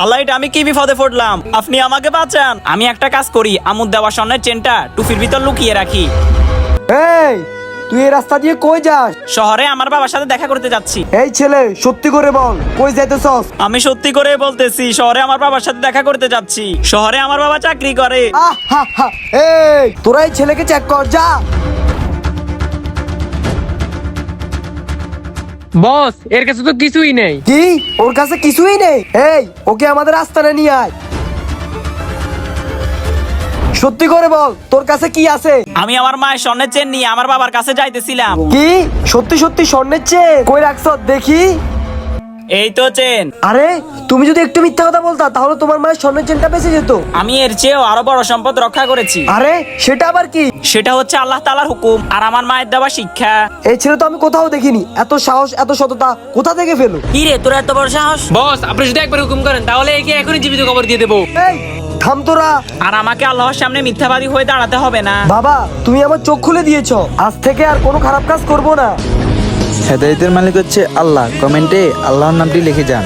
আল্লাহ, এটা আমি কি বিপদে পড়লাম, আপনি আমাকে বাঁচান। আমি একটা কাজ করি, আমুদ দেওয়া স্বর্ণের চেনটা টুপির ভিতর লুকিয়ে রাখি। এই তুই এই রাস্তা দিয়ে কই যাস? শহরে আমার বাবার সাথে দেখা করতে যাচ্ছি। এই ছেলে সত্যি করে বল, কই যাইতেছস? আমি সত্যি করে বলতেছি, শহরে আমার বাবার সাথে দেখা করতে যাচ্ছি। শহরে আমার বাবা চাকরি করে। এই তোরা এই ছেলেকে চেক কর, যা। বস, এর কাছে তো কিছুই নেই। কি ওর কাছে কিছুই নেই? এই ওকে আমাদের আস্তানে নিয়ে আয়। সত্যি করে বল, তোর কাছে কি আছে? আমি আমার মায়ের স্বর্ণের চেন নিয়ে আমার বাবার কাছে যাইতেছিলাম। কি সত্যি সত্যি স্বর্ণের চেন? কই রাখছ দেখি। এই তো চেন। আরে তুমি যদি একটু মিথ্যা কথা বলতা তাহলে তোমার মায়ের স্বর্ণের চেনটা বেঁচে যেত। আমি এর চেয়েও আরো বড় সম্পদ রক্ষা করেছি। আরে সেটা আবার কি? সেটা হচ্ছে আল্লাহ তাআলার হুকুম আর আমার মায়ের দেওয়া শিক্ষা। এই ছেলে তো আমি কোথাও দেখিনি, এত সাহস এত সততা কোথা থেকে পেলো? কি রে, তোর এত বড় সাহস? বস, আপনি যদি একবার হুকুম করেন তাহলে একে এখনই জীবিত কবর দিয়ে দেবো। এই থাম তোরা। আর আমাকে আল্লাহর সামনে মিথ্যাবাদী হয়ে দাঁড়াতে হবে না। বাবা তুমি আমার চোখ খুলে দিয়েছো, আজ থেকে আর কোনো খারাপ কাজ করব না। হেদায়েতের মালিক হচ্ছে আল্লাহ। কমেন্টে আল্লাহর নামটি লিখে যান।